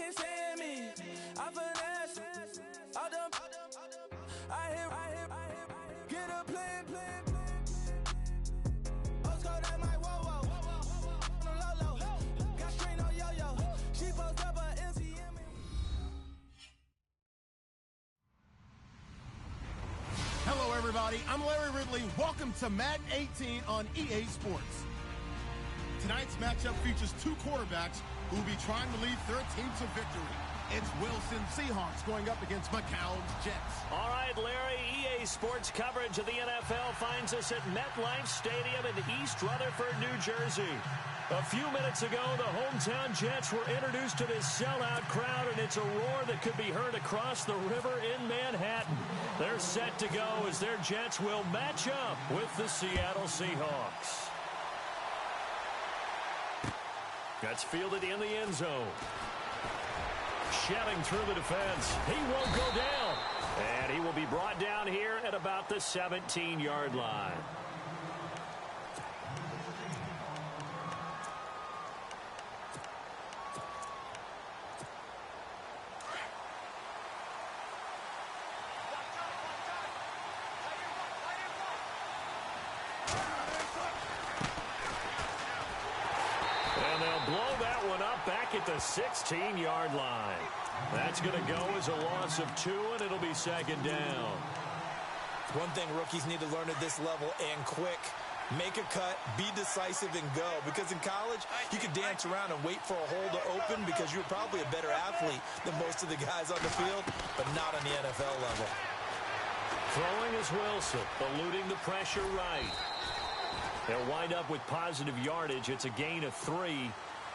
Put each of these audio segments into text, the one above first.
ain't saying me. I finesse. I done. I hit. Get a plan. Postcode at my whoa. No low. Got strain on yo. She post up a NCM. Hello, everybody. I'm Larry Ridley. Welcome to Madden 18 on EA Sports. Tonight's matchup features two quarterbacks who will be trying to lead their team to victory. It's Wilson Seahawks going up against McCown's Jets. All right, Larry, EA Sports coverage of the NFL finds us at MetLife Stadium in East Rutherford, New Jersey. A few minutes ago, the hometown Jets were introduced to this sellout crowd, and it's a roar that could be heard across the river in Manhattan. They're set to go as their Jets will match up with the Seattle Seahawks. That's fielded in the end zone. Shelling through the defense. He won't go down. And he will be brought down here at about the 17-yard line. And they'll blow that one up back at the 16-yard line. That's going to go as a loss of 2, and it'll be second down. One thing rookies need to learn at this level, and quick, make a cut, be decisive, and go. Because in college, you could dance around and wait for a hole to open because you're probably a better athlete than most of the guys on the field, but not on the NFL level. Throwing is Wilson, eluding the pressure right. They'll wind up with positive yardage. It's a gain of 3,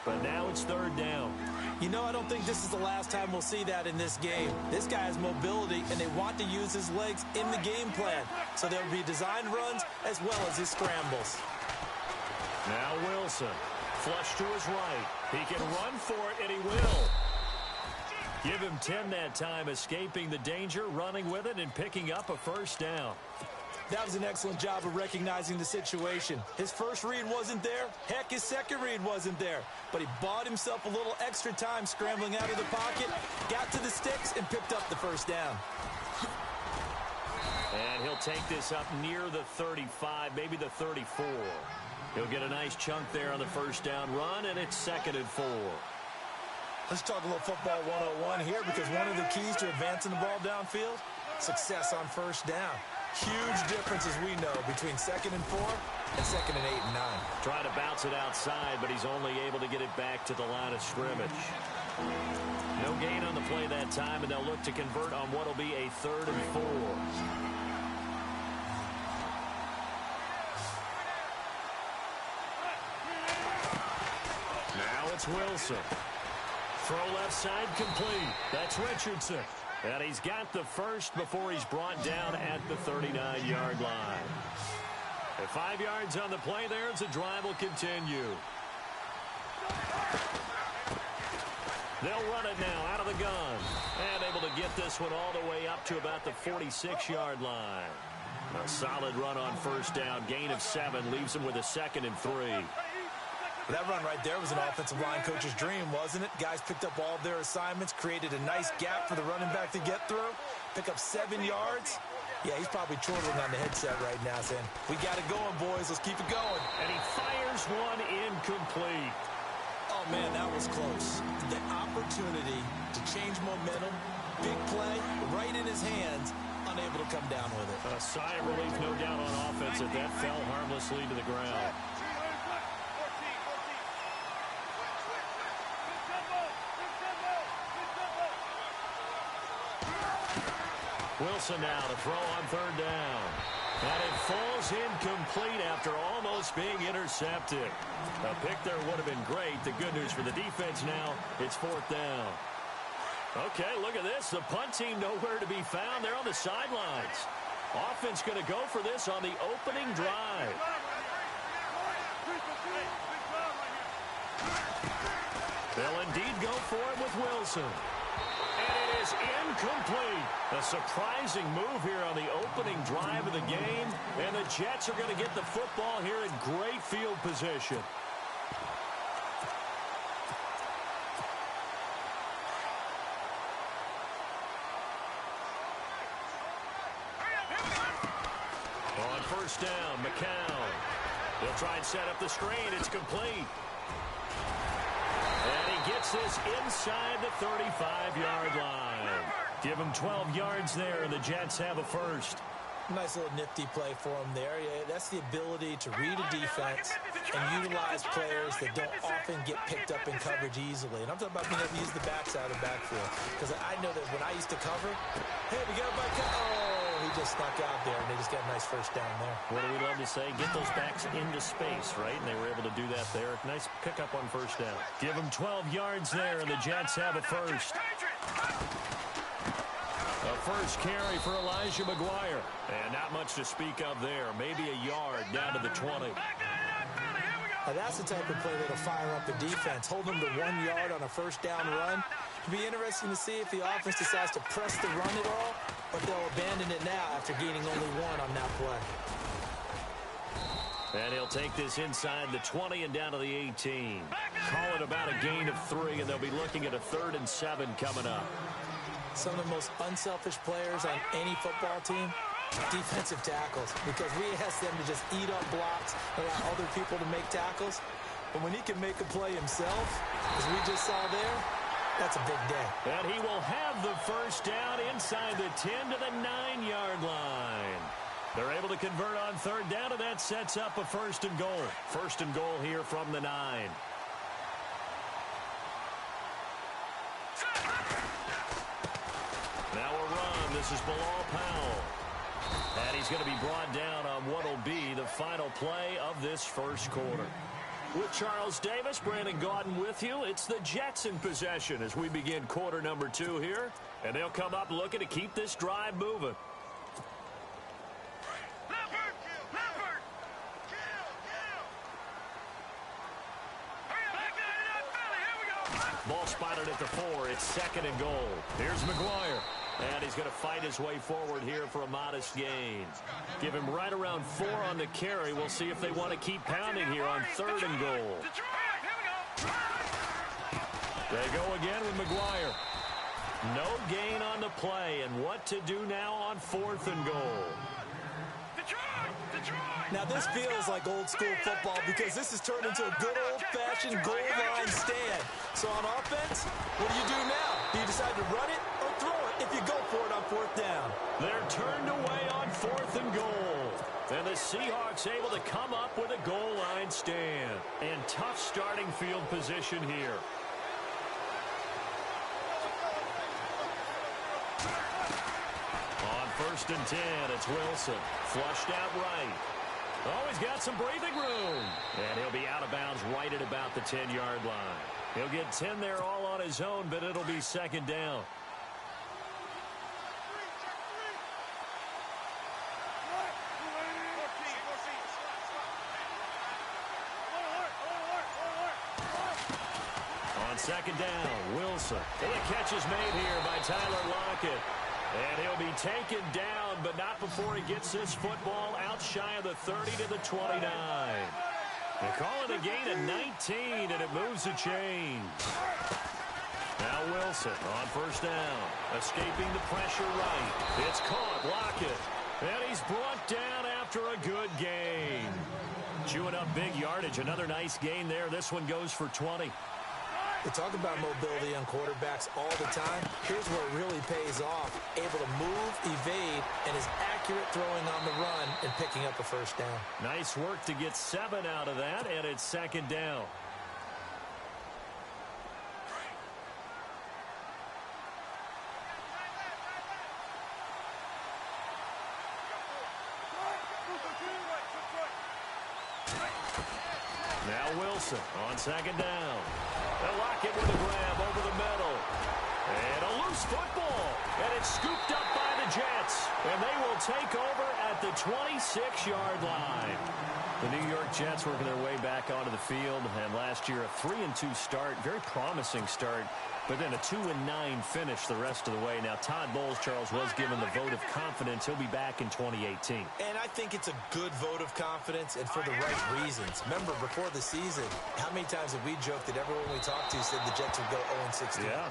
but now it's third down. You know, I don't think this is the last time we'll see that in this game. This guy has mobility, and they want to use his legs in the game plan. So there'll be designed runs as well as his scrambles. Now Wilson, flush to his right. He can run for it, and he will. Give him 10 that time, escaping the danger, running with it, and picking up a first down. That was an excellent job of recognizing the situation. His first read wasn't there. Heck, his second read wasn't there. But he bought himself a little extra time scrambling out of the pocket, got to the sticks, and picked up the first down. And he'll take this up near the 35, maybe the 34. He'll get a nice chunk there on the first down run, and it's 2nd and 4. Let's talk a little football 101 here, because one of the keys to advancing the ball downfield, success on first down. Huge difference, as we know, between 2nd and 4 and 2nd and 8 and 9. Trying to bounce it outside, but he's only able to get it back to the line of scrimmage. No gain on the play that time, and they'll look to convert on what will be a 3rd and 4. Now it's Wilson. Throw left side complete. That's Richardson. And he's got the first before he's brought down at the 39-yard line. At 5 yards on the play there, as the drive will continue. They'll run it now out of the gun. And able to get this one all the way up to about the 46-yard line. A solid run on first down. Gain of 7 leaves him with a 2nd and 3. That run right there was an offensive line coach's dream, wasn't it? Guys picked up all of their assignments, created a nice gap for the running back to get through, pick up 7 yards. Yeah, he's probably chortling on the headset right now saying, we got it going, boys. Let's keep it going. And he fires one incomplete. Oh, man, that was close. The opportunity to change momentum, big play, right in his hands, unable to come down with it. A sigh of relief, no doubt, on offense that that fell harmlessly to the ground. Wilson now to throw on third down. And it falls incomplete after almost being intercepted. A pick there would have been great. The good news for the defense now, it's 4th down. Okay, look at this. The punt team nowhere to be found. They're on the sidelines. Offense going to go for this on the opening drive. They'll indeed go for it with Wilson. And it is incomplete. A surprising move here on the opening drive of the game. And the Jets are going to get the football here in great field position. first down. McCown. He'll try and set up the screen. It's complete. And he gets this inside the 35-yard line. Give him 12 yards there, and the Jets have a first. Nice little nifty play for him there. Yeah, that's the ability to read a defense and utilize players that don't often get picked up in coverage easily. And I'm talking about being able to use the backside of the backfield. Because I know that when I used to cover, hey, we got a back. Oh, he just snuck out there, and they just got a nice first down there. What do we love to say? Get those backs into space, right? And they were able to do that there. Nice pickup on first down. Give them 12 yards there, and the Jets have a first. A first carry for Elijah McGuire. And not much to speak of there. Maybe a yard down to the 20. Now that's the type of play that'll fire up the defense. Hold them to 1 yard on a first down run. It'll be interesting to see if the offense decides to press the run at all, but they'll abandon it now after gaining only 1 on that play. And he'll take this inside the 20 and down to the 18. Call it about a gain of 3, and they'll be looking at a 3rd and 7 coming up. Some of the most unselfish players on any football team, defensive tackles, because we ask them to just eat up blocks and allow other people to make tackles. But when he can make a play himself, as we just saw there, that's a big day. And he will have the first down inside the 10 to the 9-yard line. They're able to convert on 3rd down, and that sets up a 1st and goal. 1st and goal here from the 9. Now a run. This is Bilal Powell. And he's going to be brought down on what will be the final play of this first quarter. With Charles Davis, Brandon Gaudin with you. It's the Jets in possession as we begin quarter number 2 here. And they'll come up looking to keep this drive moving. Ball spotted at the 4. It's 2nd and goal. Here's McGuire. And he's going to fight his way forward here for a modest gain. Give him right around 4 on the carry. We'll see if they want to keep pounding here on 3rd and goal. They go again with McGuire. No gain on the play. And what to do now on 4th and goal. Now this feels like old school football because this has turned into a good old-fashioned goal line stand. So on offense, what do you do now? Do you decide to run it or throw it if you go for it on 4th down? They're turned away on 4th and goal. And the Seahawks able to come up with a goal line stand. And tough starting field position here. On 1st and 10, it's Wilson. Flushed out right. Oh, he's got some breathing room. And he'll be out of bounds right at about the 10-yard line. He'll get 10 there all on his own, but it'll be 2nd down. On 2nd down, Wilson. And the catch is made here by Tyler Lockett. And he'll be taken down, but not before he gets this football out shy of the 30 to the 29. They call it a gain of 19, and it moves the chains. Now Wilson on 1st down, escaping the pressure right. It's caught, Lockett. And he's brought down after a good gain. Chewing up big yardage, another nice gain there. This one goes for 20. We talk about mobility on quarterbacks all the time. Here's where it really pays off. Able to move, evade, and is accurate throwing on the run and picking up a 1st down. Nice work to get 7 out of that, and it's 2nd down. Now Wilson on 2nd down. They'll lock it with a grab over the middle. And a loose football. And it's scooped up by the Jets. And they will take over at the 26-yard line. The New York Jets working their way back onto the field. And last year, a 3-2 start. Very promising start. But then a 2-9 finish the rest of the way. Now, Todd Bowles, Charles, was given the vote of confidence. He'll be back in 2018. And I think it's a good vote of confidence and for the right reasons. Remember, before the season, how many times have we joked that everyone we talked to said the Jets would go 0-16? Yeah.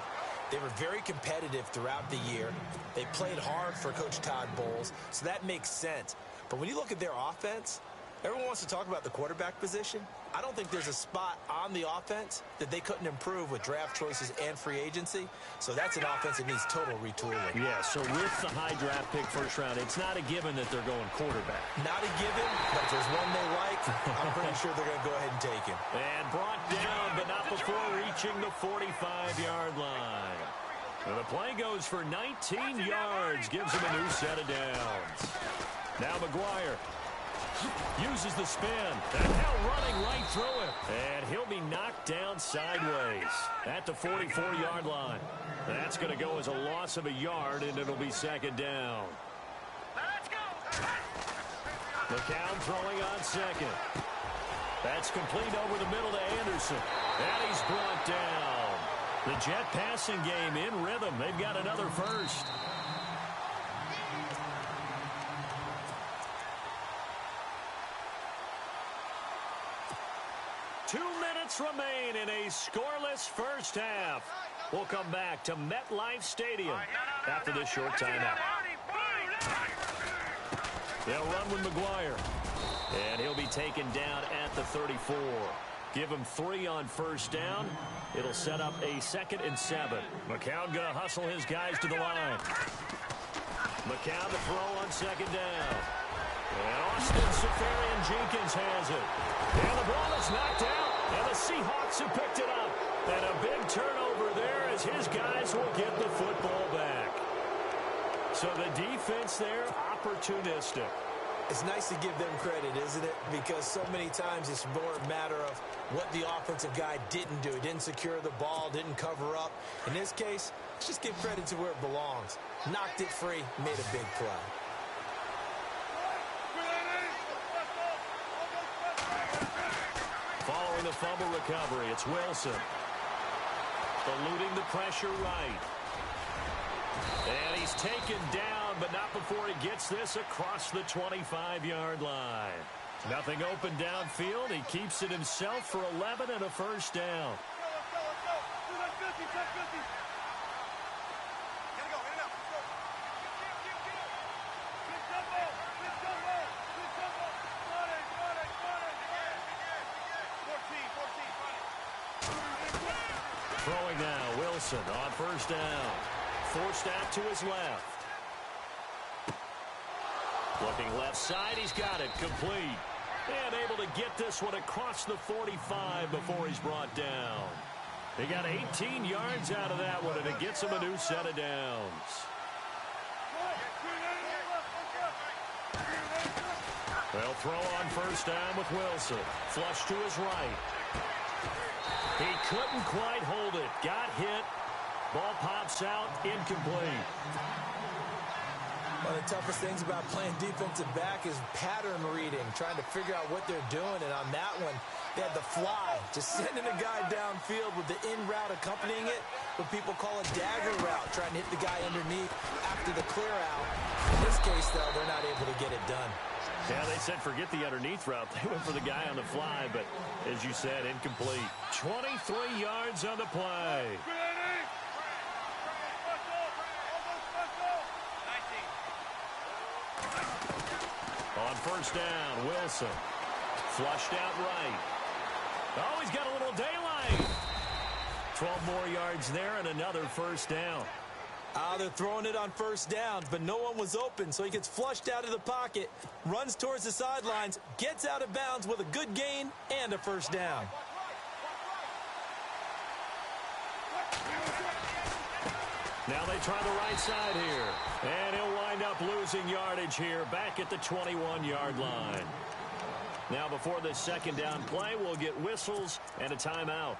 They were very competitive throughout the year. They played hard for Coach Todd Bowles, so that makes sense. But when you look at their offense, everyone wants to talk about the quarterback position. I don't think there's a spot on the offense that they couldn't improve with draft choices and free agency. So that's an offense that needs total retooling. Yeah, so with the high draft pick first round, it's not a given that they're going quarterback. Not a given, but if there's one they like, I'm pretty sure they're going to go ahead and take him. And brought down, but not before reaching the 45-yard line. And the play goes for 19 yards, gives him a new set of downs. Now McGuire uses the spin, and now running right through it. And he'll be knocked down sideways at the 44-yard line. That's going to go as a loss of a yard, and it'll be second down. McCown throwing on second. That's complete over the middle to Anderson. And he's brought down. The Jet passing game in rhythm. They've got another first. Remain in a scoreless first half. We'll come back to MetLife Stadium after this short timeout. They'll run with McGuire, and he'll be taken down at the 34. Give him 3 on first down. It'll set up a 2nd and 7. McCown going to hustle his guys to the line. McCown to throw on second down. And Austin Seferian-Jenkins has it. And the ball is knocked out. And the Seahawks have picked it up. And a big turnover there as his guys will get the football back. So the defense there, opportunistic. It's nice to give them credit, isn't it? Because so many times it's more a matter of what the offensive guy didn't do. He didn't secure the ball, didn't cover up. In this case, let's just give credit to where it belongs. Knocked it free, made a big play. Following the fumble recovery, it's Wilson. Eluding the pressure right. And he's taken down, but not before he gets this across the 25-yard line. Nothing open downfield. He keeps it himself for 11 and a first down. Throwing now, Wilson on first down. Forced out to his left. Looking left side, he's got it complete. And able to get this one across the 45 before he's brought down. He got 18 yards out of that one, and it gets him a new set of downs. They'll throw on first down with Wilson. Flush to his right. He couldn't quite hold it. Got hit. Ball pops out. Incomplete. One of the toughest things about playing defensive back is pattern reading, trying to figure out what they're doing. And on that one, they had the fly, just sending a guy downfield with the in route accompanying it, what people call a dagger route, trying to hit the guy underneath after the clear out. In this case, though, they're not able to get it done. Yeah, they said forget the underneath route. They went for the guy on the fly, but as you said, incomplete. 23 yards on the play. On first down, Wilson. Flushed out right. Oh, he's got a little daylight. 12 more yards there and another first down. They're throwing it on first down, but no one was open, so he gets flushed out of the pocket, runs towards the sidelines, gets out of bounds with a good gain and a first down. Now they try the right side here, and he'll wind up losing yardage here back at the 21-yard line. Now before this second down play, we'll get whistles and a timeout,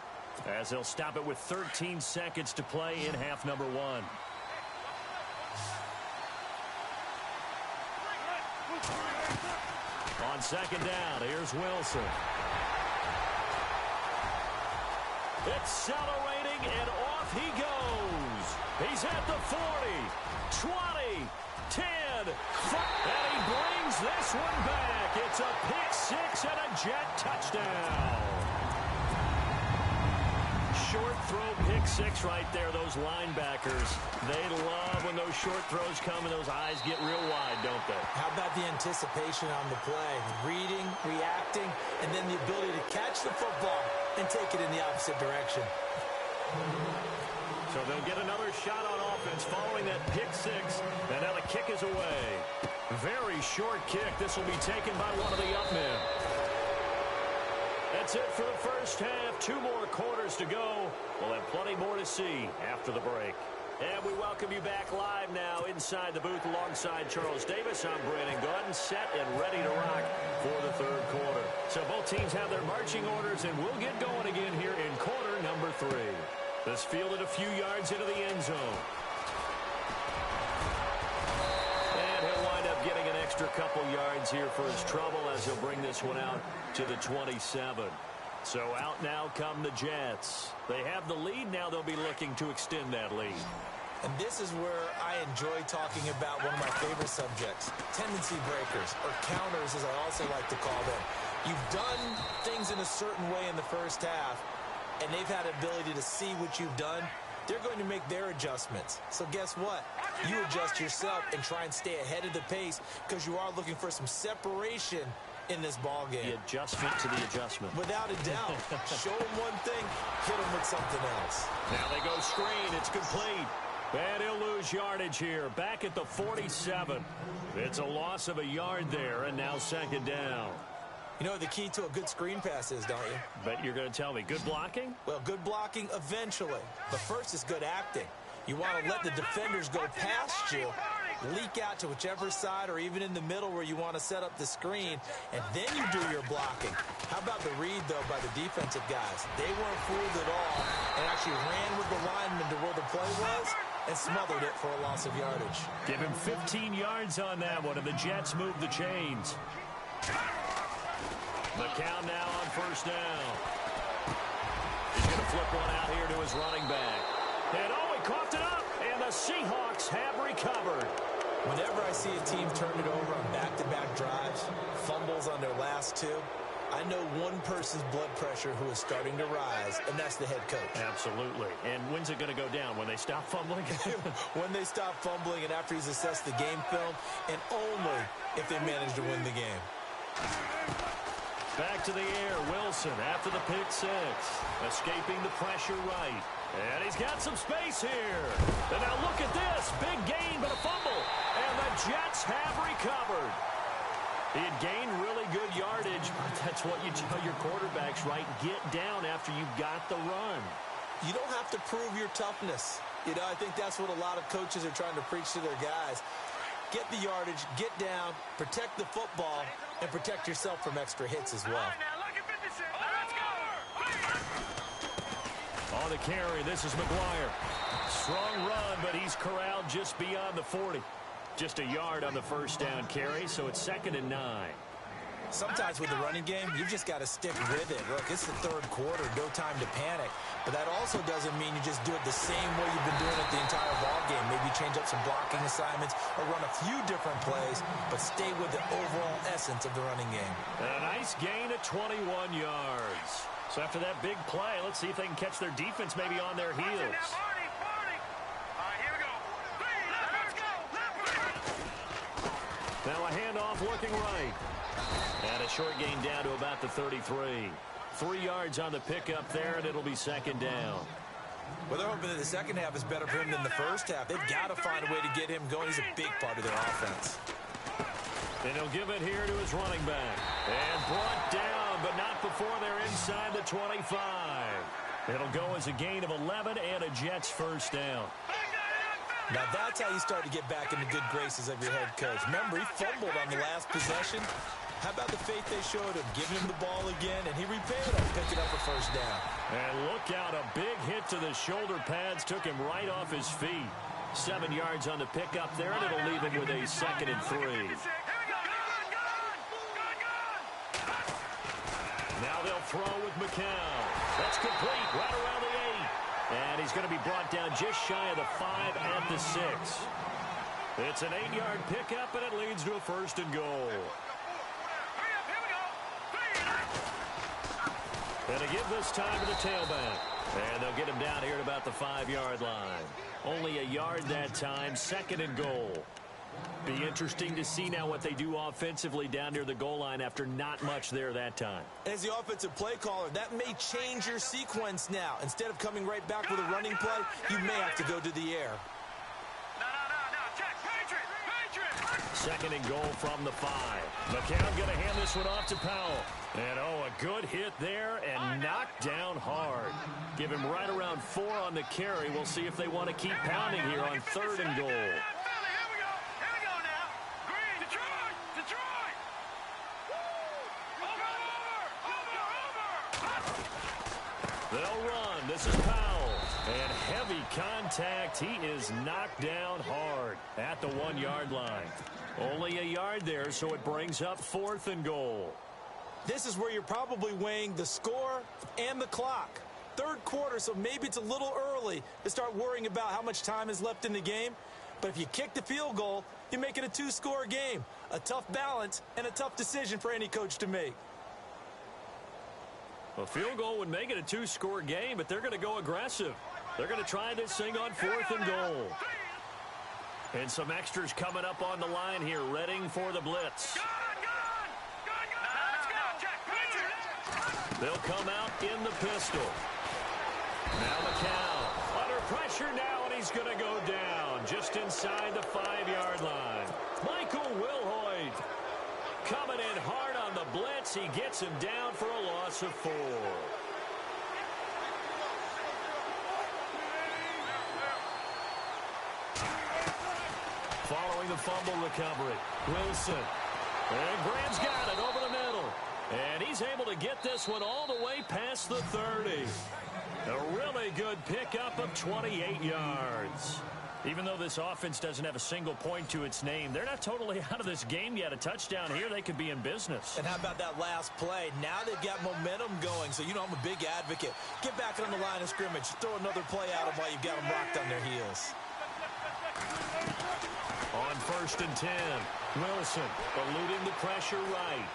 as they'll stop it with 13 seconds to play in half number 1. On second down, here's Wilson. Accelerating, and off he goes. He's at the 40, 20, 10, 5, and he brings this one back. It's a pick six and a Jet touchdown. Short throw pick six right there, those linebackers. They love when those short throws come and those eyes get real wide, don't they? How about the anticipation on the play? Reading, reacting, and then the ability to catch the football and take it in the opposite direction. So they'll get another shot on offense following that pick six. And now the kick is away. Very short kick. This will be taken by one of the up men. That's it for the first half. 2 more quarters to go. We'll have plenty more to see after the break. And we welcome you back live now inside the booth alongside Charles Davis. I'm Brandon Gaudin, set and ready to rock for the third quarter. So both teams have their marching orders, and we'll get going again here in quarter number 3. This fielded a few yards into the end zone. And he'll wind up getting an extra couple yards here for his trouble as he'll bring this one out to the 27. So out now come the Jets. They have the lead. Now they'll be looking to extend that lead. And this is where I enjoy talking about one of my favorite subjects, tendency breakers, or counters as I also like to call them. You've done things in a certain way in the first half, and they've had the ability to see what you've done. They're going to make their adjustments. So guess what? You adjust yourself and try and stay ahead of the pace because you are looking for some separation in this ball game. The adjustment to the adjustment. Without a doubt. Show them one thing, hit them with something else. Now they go screen. It's complete. And he'll lose yardage here. Back at the 47. It's a loss of a yard there, and now second down. You know what the key to a good screen pass is, don't you? But you're going to tell me, good blocking? Well, good blocking eventually. But first is good acting. You want to let the defenders go past you, leak out to whichever side or even in the middle where you want to set up the screen, and then you do your blocking. How about the read, though, by the defensive guys? They weren't fooled at all and actually ran with the lineman to where the play was and smothered it for a loss of yardage. Give him 15 yards on that one, and the Jets move the chains. The count now on first down. He's going to flip one out here to his running back. And oh, he coughed it up, and the Seahawks have recovered. Whenever I see a team turn it over on back-to-back drives, fumbles on their last 2, I know one person's blood pressure who is starting to rise, and that's the head coach. Absolutely. And when's it going to go down? When they stop fumbling? When they stop fumbling and after he's assessed the game film, and only if they manage to win the game. Back to the air, Wilson after the pick six. Escaping the pressure right. And he's got some space here. And now look at this. Big gain, but a fumble. And the Jets have recovered. He had gained really good yardage, but that's what you tell your quarterbacks, right? Get down after you've got the run. You don't have to prove your toughness. You know, I think that's what a lot of coaches are trying to preach to their guys. Get the yardage, get down, protect the football, and protect yourself from extra hits as well. On the carry, this is McGuire. Strong run, but he's corralled just beyond the 40. Just a yard on the first down carry, so it's 2nd and 9. Sometimes with the running game, you've just got to stick with it. Look, it's the third quarter, no time to panic. But that also doesn't mean you just do it the same way you've been doing it the entire ball game. Maybe change up some blocking assignments or run a few different plays, but stay with the overall essence of the running game. And a nice gain of 21 yards. So after that big play, let's see if they can catch their defense maybe on their heels. Now a handoff looking right. And a short gain down to about the 33. 3 yards on the pickup there, and it'll be 2nd down. Well, they're hoping that the second half is better for him than the first half. They've got to find a way to get him going. He's a big part of their offense. And he'll give it here to his running back. And brought down, but not before they're inside the 25. It'll go as a gain of 11 and a Jets first down. Now that's how you start to get back in the good graces of your head coach. Remember, he fumbled on the last possession. How about the faith they showed him, giving him the ball again, and he repaid him, picking up a first down. And look out, a big hit to the shoulder pads, took him right off his feet. 7 yards on the pickup there, and it'll leave him with a 2nd and 3. Now they'll throw with McCown. That's complete, right around the 8. And he's going to be brought down just shy of the 5 at the 6. It's an 8-yard pickup, and it leads to a 1st and goal. And to give this time to the tailback. And they'll they'll get him down here at about the 5-yard line. Only a yard that time, 2nd and goal. Be interesting to see now what they do offensively down near the goal line after not much there that time. As the offensive play caller, that may change your sequence now. Instead of coming right back with a running play, you may have to go to the air. No, check, Patriot. 2nd and goal from the 5. McCown going to hand this one off to Powell. And, a good hit there and knocked down hard. Give him right around 4 on the carry. We'll see if they want to keep pounding here on 3rd and goal. They'll run. This is Powell. And heavy contact. He is knocked down hard at the 1-yard line. Only a yard there, so it brings up 4th and goal. This is where you're probably weighing the score and the clock. 3rd quarter, so maybe it's a little early to start worrying about how much time is left in the game. But if you kick the field goal, you make it a 2-score game. A tough balance and a tough decision for any coach to make. A field goal would make it a 2-score game, but they're going to go aggressive. They're going to try this thing on 4th and goal. And some extras coming up on the line here, readying for the blitz. They'll come out in the pistol. Now McCown under pressure now, and he's going to go down just inside the 5-yard line. Michael Wilhoit coming in hard on the blitz. He gets him down for a loss of 4. Following the fumble recovery, Wilson. And Graham's got it over the middle. And he's able to get this one all the way past the 30. A really good pickup of 28 yards. Even though this offense doesn't have a single point to its name, they're not totally out of this game yet. A touchdown here, they could be in business. And how about that last play? Now they've got momentum going, so you know I'm a big advocate. Get back on the line of scrimmage. Throw another play at them while you've got them rocked on their heels. On 1st and 10, Wilson eluding the pressure right.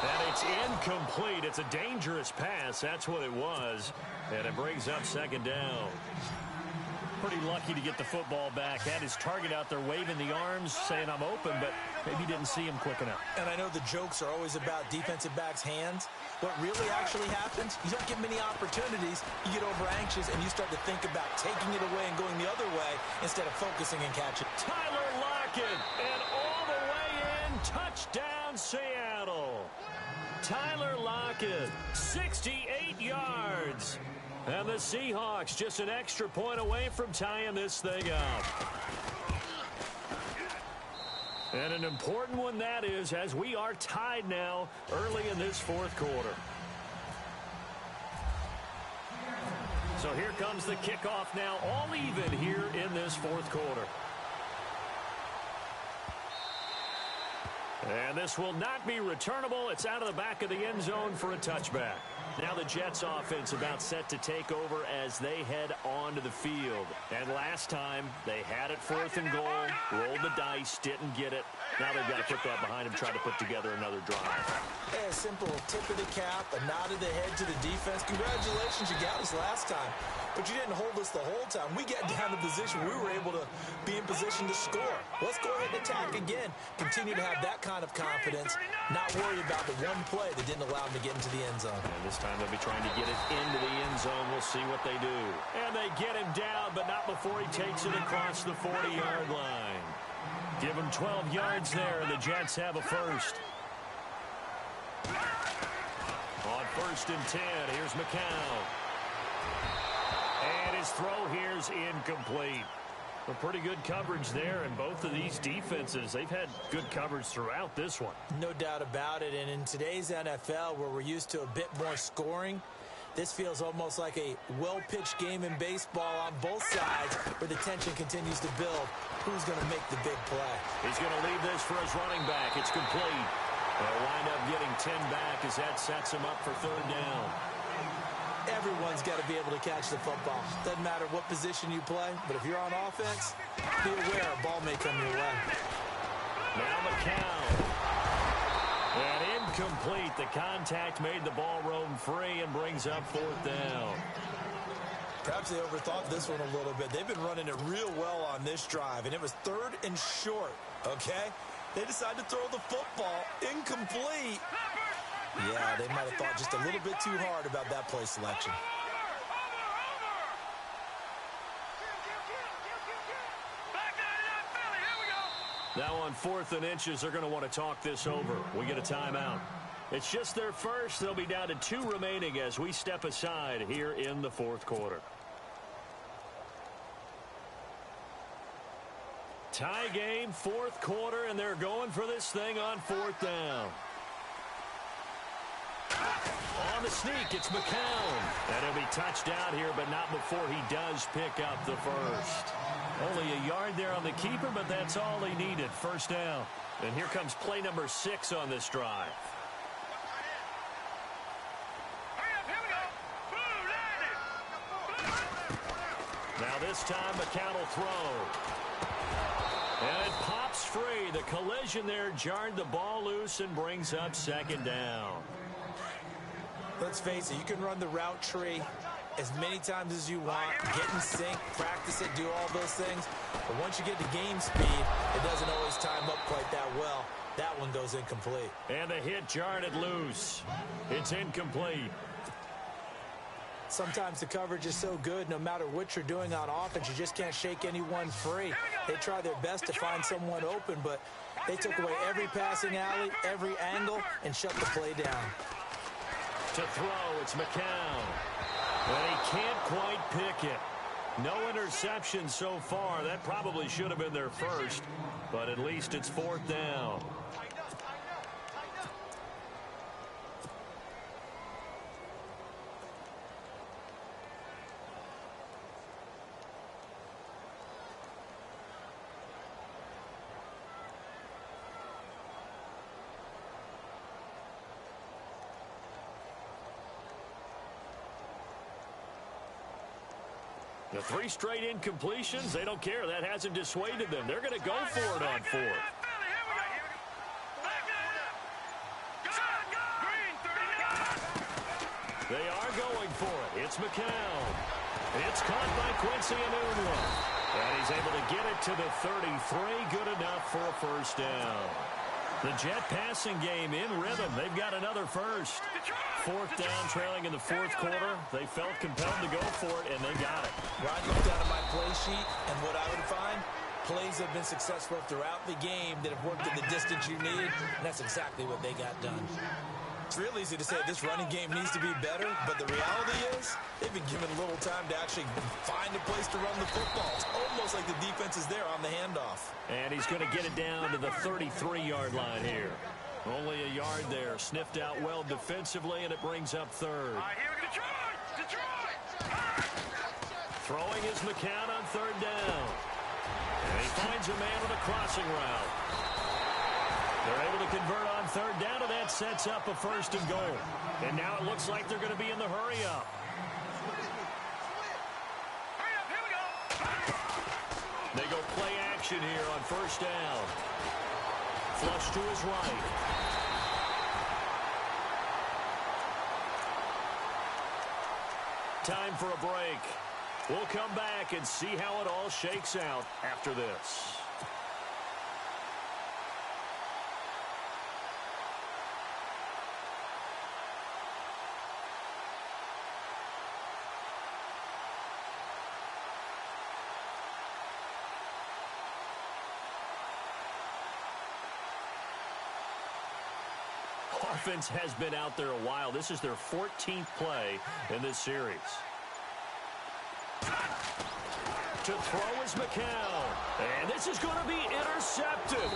And it's incomplete. It's a dangerous pass. That's what it was. And it brings up 2nd down. Pretty lucky to get the football back. Had his target out there waving the arms, saying I'm open, but maybe didn't see him quick enough. And I know the jokes are always about defensive backs' hands. What really actually happens, you don't get many opportunities. You get over anxious, and you start to think about taking it away and going the other way instead of focusing and catching. Tyler Lockett, and all the way in, touchdown Seattle. Tyler Lockett, 68 yards. And the Seahawks just an extra point away from tying this thing up. And an important one that is, as we are tied now early in this 4th quarter. So here comes the kickoff now, all even here in this 4th quarter. And this will not be returnable. It's out of the back of the end zone for a touchback. Now the Jets offense about set to take over as they head onto the field. And last time they had it 4th and goal, rolled the dice, didn't get it. Now they've got a football behind him, trying to put together another drive. Hey, a simple tip of the cap, a nod of the head to the defense. Congratulations, you got us last time. But you didn't hold us the whole time. We got down to position. We were able to be in position to score. Let's go ahead and attack again. Continue to have that kind of confidence. Not worry about the one play that didn't allow them to get into the end zone. And this time they'll be trying to get it into the end zone. We'll see what they do. And they get him down, but not before he takes it across the 40-yard line. Give him 12 yards there, and the Jets have a first. On 1st and 10, here's McCown. And his throw here's incomplete. A pretty good coverage there, and both of these defenses, they've had good coverage throughout this one. No doubt about it, and in today's NFL, where we're used to a bit more scoring, this feels almost like a well-pitched game in baseball on both sides, where the tension continues to build. Who's going to make the big play? He's going to leave this for his running back. It's complete. They'll wind up getting 10 back as that sets him up for 3rd down. Everyone's got to be able to catch the football. Doesn't matter what position you play, but if you're on offense, be aware a ball may come your way. Now McCown. And incomplete. The contact made the ball roam free and brings up 4th down. Perhaps they overthought this one a little bit. They've been running it real well on this drive, and it was 3rd and short, okay? They decided to throw the football incomplete. Yeah, they might have thought just a little bit too hard about that play selection. Now on 4th and inches, they're going to want to talk this over. We get a timeout. It's just their first. They'll be down to 2 remaining as we step aside here in the 4th quarter. Tie game, 4th quarter, and they're going for this thing on 4th down. On the sneak, it's McCown. And he'll be touched down here, but not before he does pick up the first. Only a yard there on the keeper, but that's all he needed. First down. And here comes play number 6 on this drive. Now this time, McCown will throw. And it pops free. The collision there jarred the ball loose and brings up 2nd down. Let's face it, you can run the route tree as many times as you want, get in sync, practice it, do all those things. But once you get to game speed, it doesn't always time up quite that well. That one goes incomplete. And the hit jarred it loose. It's incomplete. Sometimes the coverage is so good, no matter what you're doing on offense, you just can't shake anyone free. They try their best to find someone open, but they took away every passing alley, every angle, and shut the play down. To throw, it's McCown. And he can't quite pick it. No interception so far. That probably should have been their first, but at least it's 4th down. The 3 straight incompletions, they don't care. That hasn't dissuaded them. They're going to go for it on 4th. They are going for it. It's McCown. It's caught by Quincy Enunwa. And he's able to get it to the 33. Good enough for a first down. The Jet passing game in rhythm. They've got another first. 4th down, trailing in the 4th quarter. They felt compelled to go for it, and they got it. Ryan looked down at my play sheet, and what I would find, plays have been successful throughout the game that have worked in the distance you need, and that's exactly what they got done. It's real easy to say this running game needs to be better, but the reality is they've been given little time to actually find a place to run the football. It's almost like the defense is there on the handoff. And he's going to get it down to the 33-yard line here. Only a yard there. Sniffed out well defensively, and it brings up 3rd. Throwing is McCown on 3rd down. And he finds a man with a crossing route. They're able to convert on 3rd down, and that sets up a 1st and goal. And now it looks like they're going to be in the hurry-up. They go play action here on 1st down. Flush to his right. Time for a break. We'll come back and see how it all shakes out after this. Offense has been out there a while. This is their 14th play in this series. To throw is McCown. And this is going to be intercepted.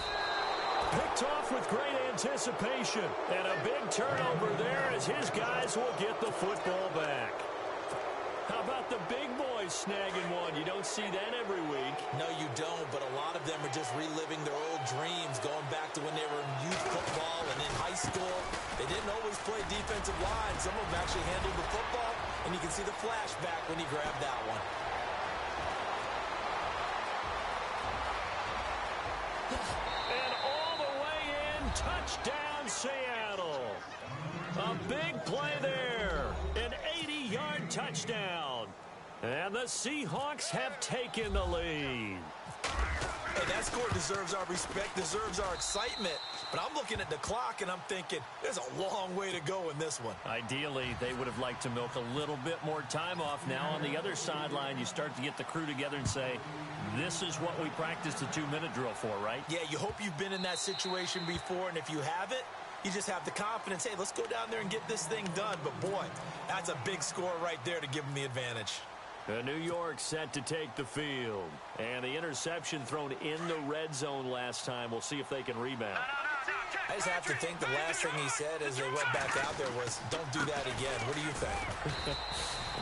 Picked off with great anticipation. And a big turnover there as his guys will get the football back. How about the big boys snagging one? You don't see that every week. No, you don't, but a lot of them are just reliving their old dreams, going back to when they were in youth football and in high school. They didn't always play defensive line. Some of them actually handled the football, and you can see the flashback when he grabbed that one. And all the way in, touchdown Seattle. A big play there. An 80-yard touchdown. And the Seahawks have taken the lead. Hey, that score deserves our respect, deserves our excitement. But I'm looking at the clock, and I'm thinking, there's a long way to go in this one. Ideally, they would have liked to milk a little bit more time off. Now on the other sideline, you start to get the crew together and say, this is what we practiced a 2-minute drill for, right? Yeah, you hope you've been in that situation before, and if you haven't, you just have the confidence, hey, let's go down there and get this thing done. But, boy, that's a big score right there to give them the advantage. New York set to take the field. And the interception thrown in the red zone last time. We'll see if they can rebound. I just have to think the last thing he said as they went back out there was, don't do that again. What do you think?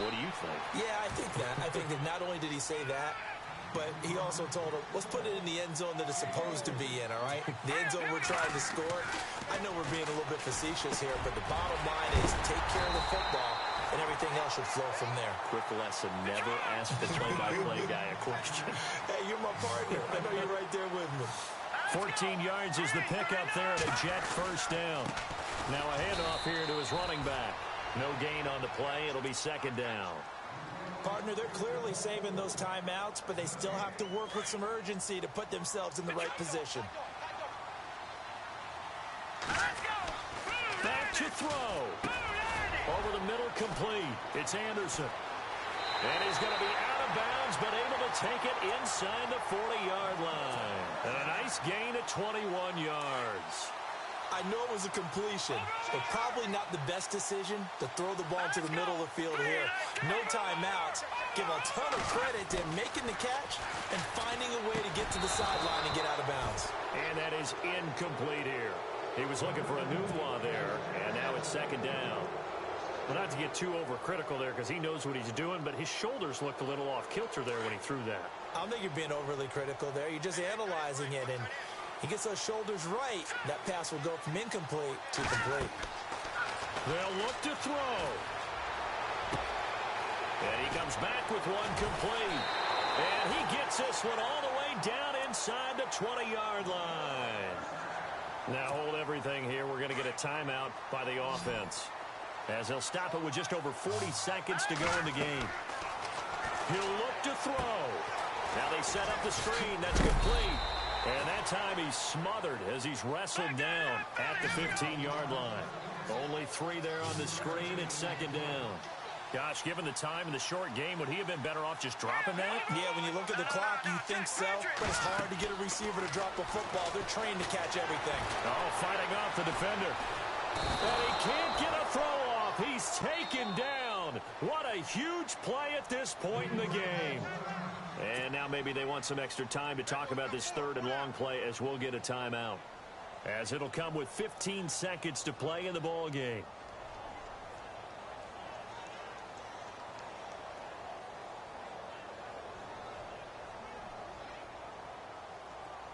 What do you think? Yeah, I think that. I think that not only did he say that, but he also told him, let's put it in the end zone that it's supposed to be in, all right? The end zone we're trying to score. I know we're being a little bit facetious here, but the bottom line is take care of the football, and everything else should flow from there. Quick lesson, never ask the play-by-play guy a question. Hey, you're my partner. I know you're right there with me. 14 yards is the pickup there at a Jet first down. Now a handoff here to his running back. No gain on the play. It'll be second down. Partner, they're clearly saving those timeouts, but they still have to work with some urgency to put themselves in the right position. Back to throw. Over the middle, complete. It's Anderson. And he's going to be out of bounds, but able to take it inside the 40-yard line. And a nice gain of 21 yards. I know it was a completion, but probably not the best decision to throw the ball to the middle of the field here. No timeouts. Give a ton of credit to him making the catch and finding a way to get to the sideline and get out of bounds. And that is incomplete here. He was looking for a new one there, and now it's second down. Well, not to get too overcritical there because he knows what he's doing, but his shoulders looked a little off kilter there when he threw that. I don't think you're being overly critical there. You're just analyzing it, and he gets those shoulders right. That pass will go from incomplete to complete. They'll look to throw. And he comes back with one complete. And he gets this one all the way down inside the 20-yard line. Now hold everything here. We're going to get a timeout by the offense, as they'll stop it with just over 40 seconds to go in the game. He'll look to throw. Now they set up the screen. That's complete. And that time he's smothered as he's wrestled down at the 15-yard line. Only 3 there on the screen. It's second down. Gosh, given the time in the short game, would he have been better off just dropping that? Yeah, when you look at the clock, you think so. But it's hard to get a receiver to drop a football. They're trained to catch everything. Oh, fighting off the defender. And he can't get a throw off. He's taken down. What a huge play at this point in the game. And now maybe they want some extra time to talk about this third and long play as we'll get a timeout, as it'll come with 15 seconds to play in the ball game.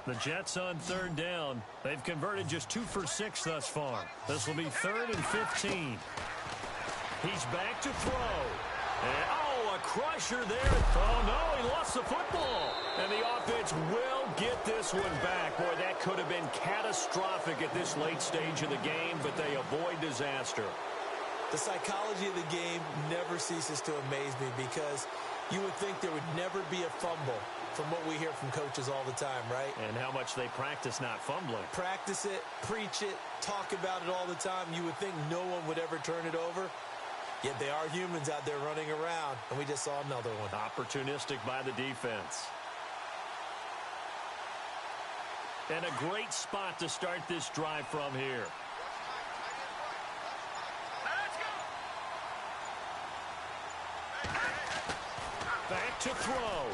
The Jets on third down. They've converted just 2 for 6 thus far. This will be 3rd and 15. He's back to throw. And, oh, a crusher there. Oh, no, he lost the football. And the offense will get this one back. Boy, that could have been catastrophic at this late stage of the game, but they avoid disaster. The psychology of the game never ceases to amaze me, because you would think there would never be a fumble from what we hear from coaches all the time, right? And how much they practice not fumbling. Practice it, preach it, talk about it all the time. You would think no one would ever turn it over. Yet they are humans out there running around, and we just saw another one. Opportunistic by the defense. And a great spot to start this drive from here. Back to throw.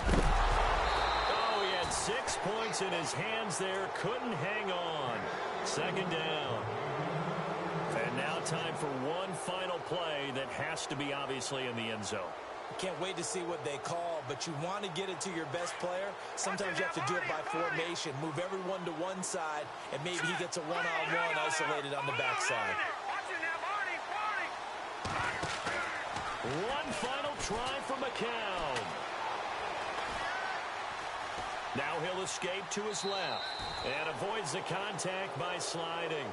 Oh, he had 6 points in his hands there. Couldn't hang on. Second down. And now time for one final play that has to be obviously in the end zone. Can't wait to see what they call, but you want to get it to your best player. Sometimes you have to do it by formation. Move everyone to one side, and maybe he gets a one-on-one isolated on the backside. One final try for McCown. Now he'll escape to his left and avoids the contact by sliding.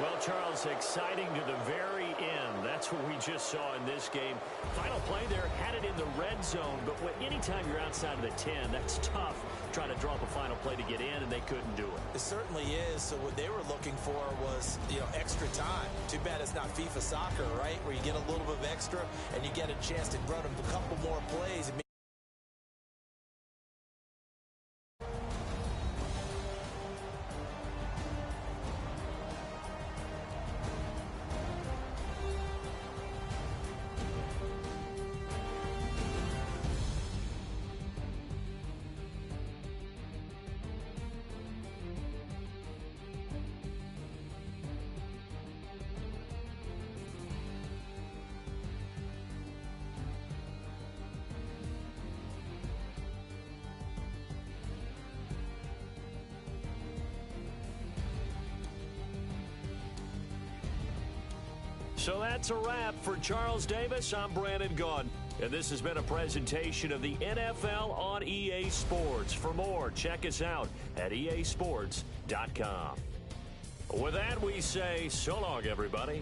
Well, Charles, exciting to the very end. That's what we just saw in this game. Final play there, had it in the red zone, but anytime you're outside of the 10, that's tough trying to draw up a final play to get in, and they couldn't do it. It certainly is. So what they were looking for was, extra time. Too bad it's not FIFA soccer, right, where you get a little bit of extra and you get a chance to run a couple more plays. So that's a wrap for Charles Davis. I'm Brandon Gaudin, and this has been a presentation of the NFL on EA Sports. For more, check us out at easports.com. With that, we say so long, everybody.